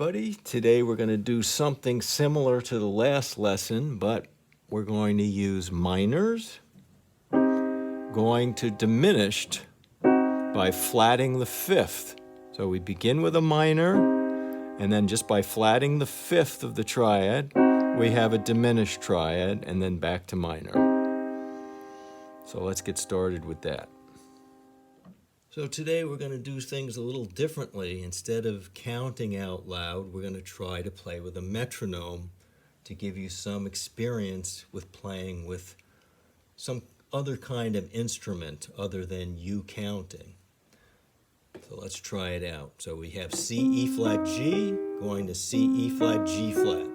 everybody. Today we're going to do something similar to the last lesson, but we're going to use minors, going to diminished by flatting the fifth. So we begin with a minor, and then just by flatting the fifth of the triad, we have a diminished triad, and then back to minor. So let's get started with that. So today we're going to do things a little differently. Instead of counting out loud, we're going to try to play with a metronome to give you some experience with playing with some other kind of instrument other than you counting. So let's try it out. So we have C, E flat, G, going to C, E flat, G flat.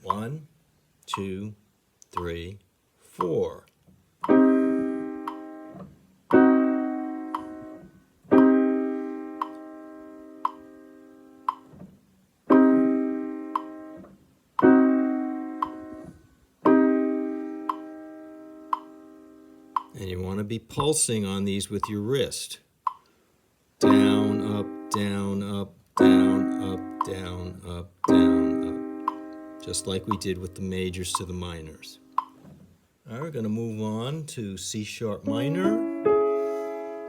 1, 2, 3, 4. And you want to be pulsing on these with your wrist. Down, up, down, up, down, up, down, up, down, up. Just like we did with the majors to the minors. All right, we're going to move on to C sharp minor,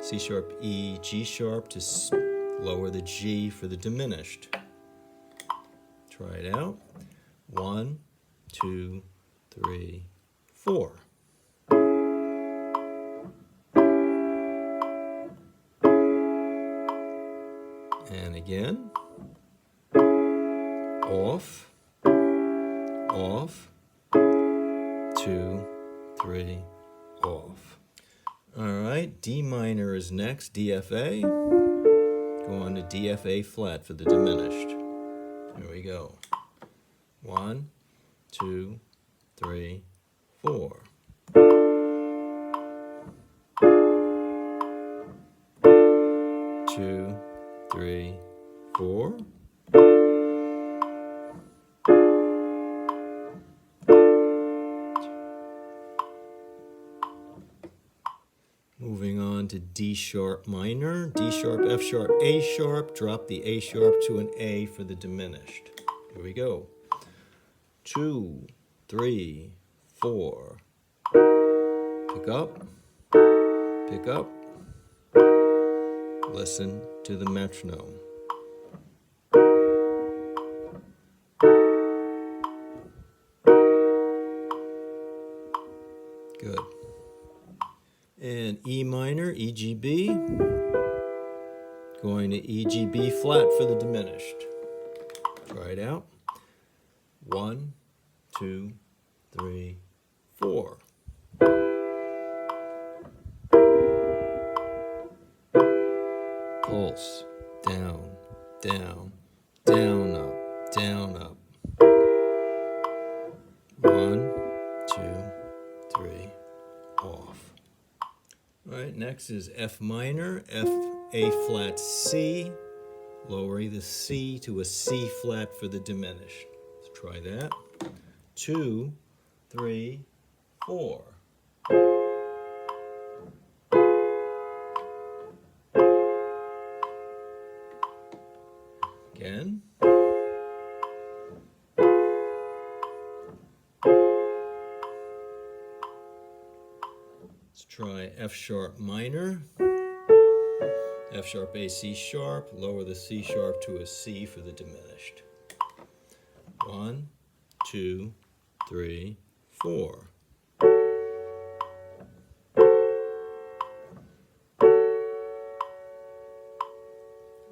C sharp E, G sharp to lower the G for the diminished. Try it out. 1, 2, 3, 4. And again, off, off, 2, 3, off. All right, D minor is next, DFA. Go on to DFA flat for the diminished. Here we go. 1, 2, 3, 4. Two, 3, 4. Moving on to D sharp minor, D sharp, F sharp, A sharp. Drop the A sharp to an A for the diminished. Here we go. 2, 3, 4. Pick up, pick up. Listen to the metronome. Good. And E minor, EGB. Going to EGB flat for the diminished. Try it out. 1, 2, 3, 4. Pulse, down, down, down, up, down, up. 1, 2, 3, off. All right, next is F minor, F, A flat, C. Lowering the C to a C flat for the diminished. Let's try that. 2, 3, 4. Again. Let's try F sharp minor, F sharp A, C sharp, lower the C sharp to a C for the diminished. 1, 2, 3, 4.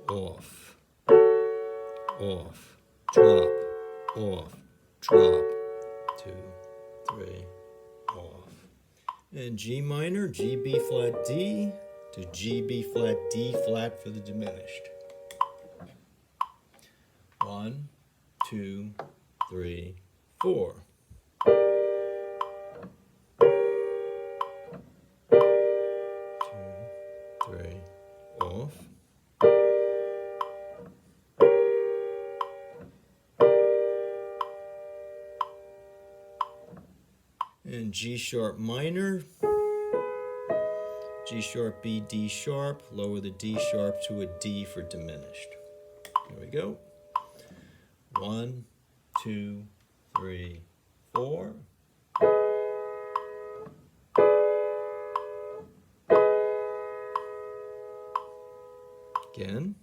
Off, off, drop, off, drop, 2, 3, off. And G minor, G, B flat, D to G, B flat, D flat for the diminished. 1, 2, 3, 4. 2, 3, off. And G sharp minor, G sharp, B, D sharp, lower the D sharp to a D for diminished. Here we go. 1, 2, 3, 4. Again.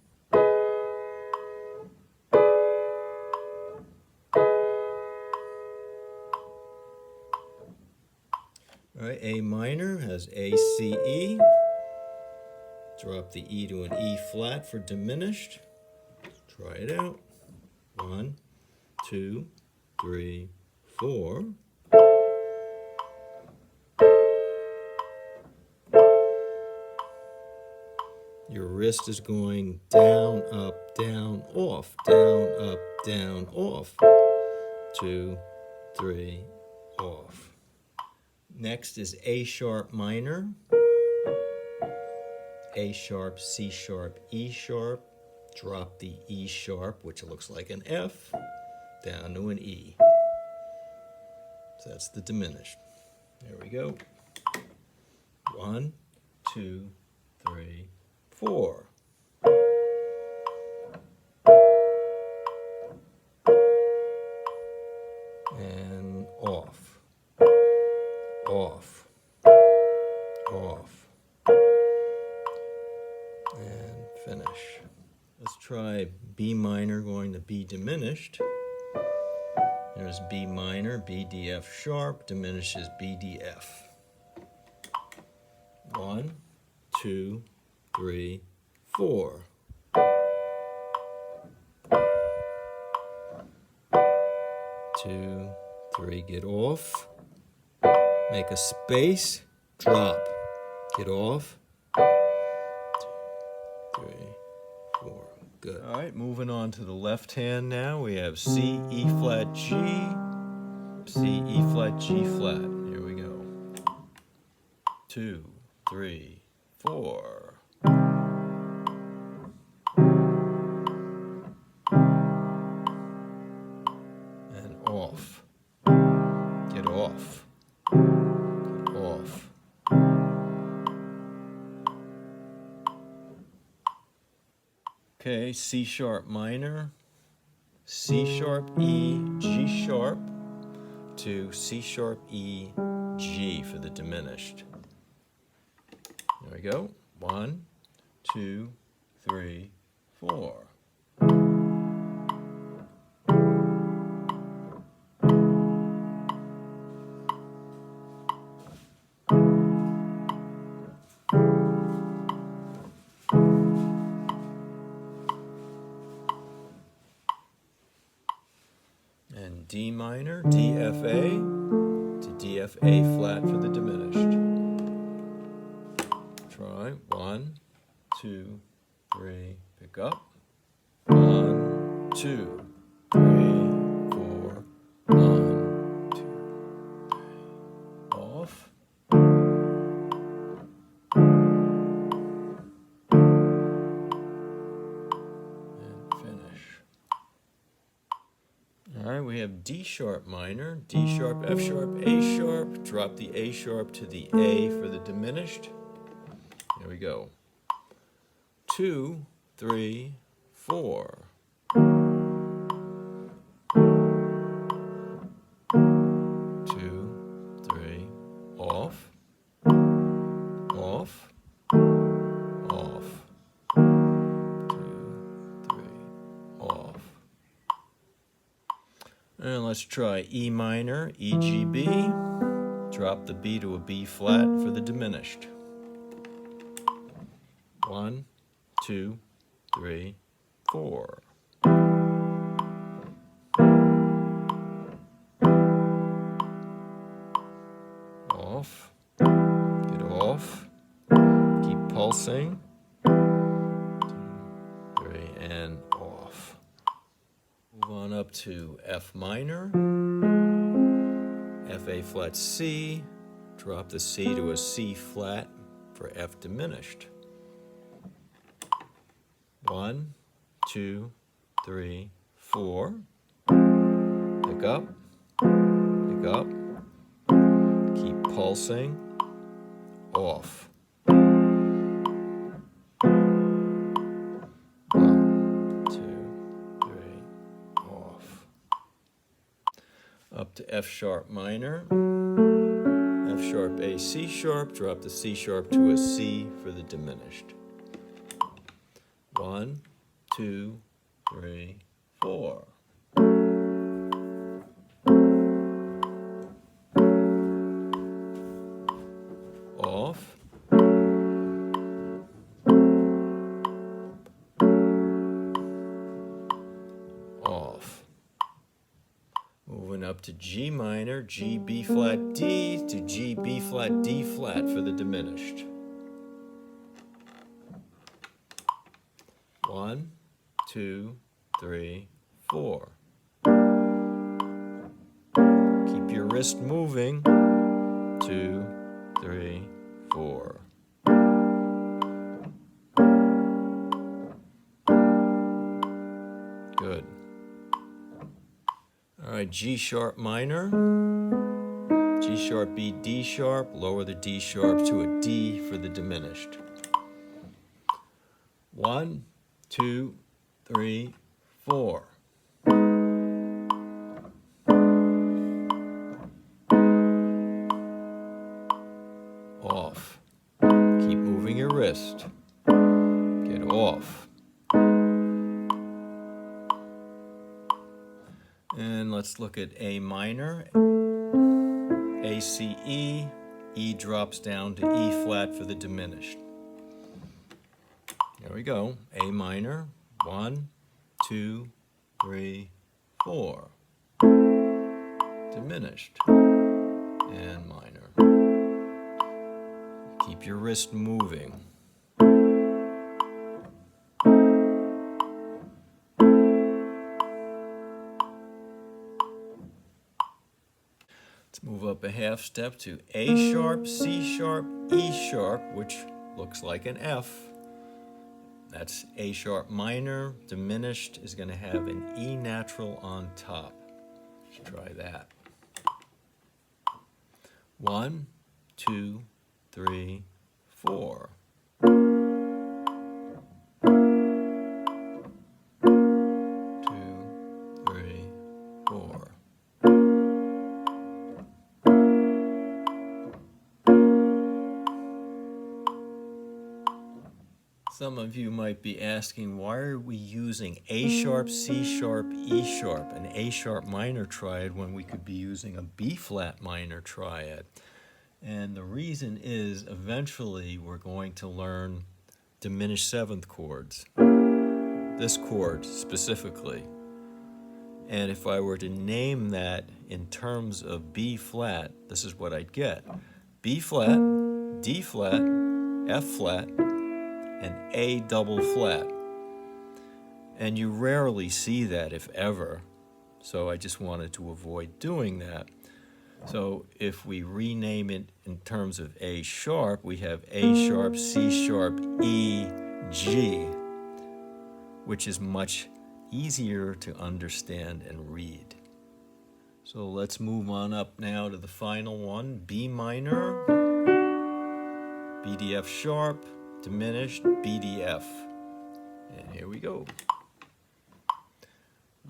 All right, A minor has A, C, E. Drop the E to an E flat for diminished. Try it out. 1, 2, 3, 4. Your wrist is going down, up, down, off, down, up, down, off. 2, 3, off. Next is A sharp minor. A sharp, C sharp, E sharp. Drop the E sharp, which looks like an F, down to an E. So that's the diminished. There we go. 1, 2, 3, 4. And off, off, off, and finish. Let's try B minor going to B diminished. There's B minor, B, D, F sharp, diminishes B, D, F. 1, 2, 3, 4. Two, 3, get off. Make a space, drop. Get off. 2, 3, 4. Good. All right, moving on to the left hand now. We have C, E flat, G. C, E flat, G flat. Here we go. 2, 3, 4. And off. Get off. Get off. Okay, C sharp minor, C sharp, E, G sharp, to C sharp, E, G for the diminished. There we go. 1, 2, 3, 4. And D minor, D, F, A, to D, F, A flat for the diminished. Try 1, 2, 3, pick up. 1, 2, 3, 4. 1, 2, 3. Off. And finish. All right, we have D sharp minor, D sharp, F sharp, A sharp. Drop the A sharp to the A for the diminished. Here we go. 2, 3, 4. 2, 3, off, off, off. 2, 3, off. And let's try E minor, E, G, B. Drop the B to a B flat for the diminished. 1, 2, 3, 4. Off. Get off. Keep pulsing. 2, 3, and off. Move on up to F minor. F, A flat, C. Drop the C to a C flat for F diminished. 1, 2, 3, 4. Pick up. Pick up. Keep pulsing. Off. 1, 2, up to F sharp minor, F sharp A, C sharp, drop the C sharp to a C for the diminished. 1, 2, 3, 4. Off. Off. Moving up to G minor, G, B flat, D, to G, B flat, D flat for the diminished. 1, 2, 3, 4. Keep your wrist moving. 2, 3, 4. Good. All right, G sharp minor, G sharp B, D sharp, lower the D sharp to a D for the diminished. 1, 2, 3, 4. Off. Keep moving your wrist. Get off. And let's look at A minor. A, C, E. E drops down to E flat for the diminished. There we go. A minor. 1, 2, 3, 4. Diminished. And minor. Keep your wrist moving. Let's move up a half step to A sharp, C sharp, E sharp, which looks like an F. That's A sharp minor. Diminished is going to have an E natural on top. Let's try that. 1, 2, 3, 4. 2, 3, 4. Some of you might be asking, why are we using A sharp, C sharp, E sharp, an A sharp minor triad when we could be using a B flat minor triad? And the reason is eventually we're going to learn diminished seventh chords, this chord specifically. And if I were to name that in terms of B flat, this is what I'd get. B flat, D flat, F flat, and A double flat. And you rarely see that, if ever. So I just wanted to avoid doing that. So if we rename it in terms of A sharp, we have A sharp, C sharp, E, G, which is much easier to understand and read. So let's move on up now to the final one, B minor, B, D, F sharp, diminished, B, D, F. And here we go.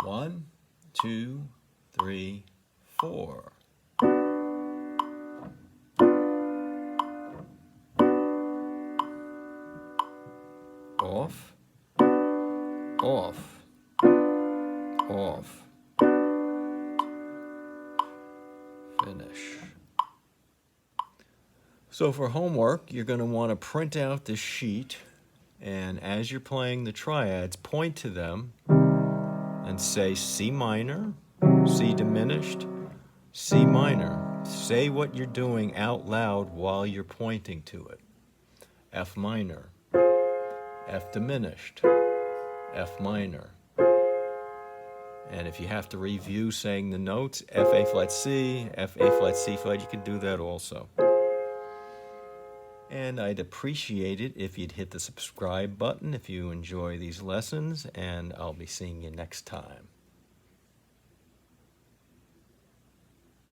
1, 2, 3, 4. Off, off, off. Finish. So for homework, you're going to want to print out this sheet, and as you're playing the triads, point to them and say C minor, C diminished, C minor. Say what you're doing out loud while you're pointing to it. F minor, F diminished, F minor. And if you have to review saying the notes, F, A flat, C, F, A flat, C flat, you can do that also. And I'd appreciate it if you'd hit the subscribe button if you enjoy these lessons, and I'll be seeing you next time.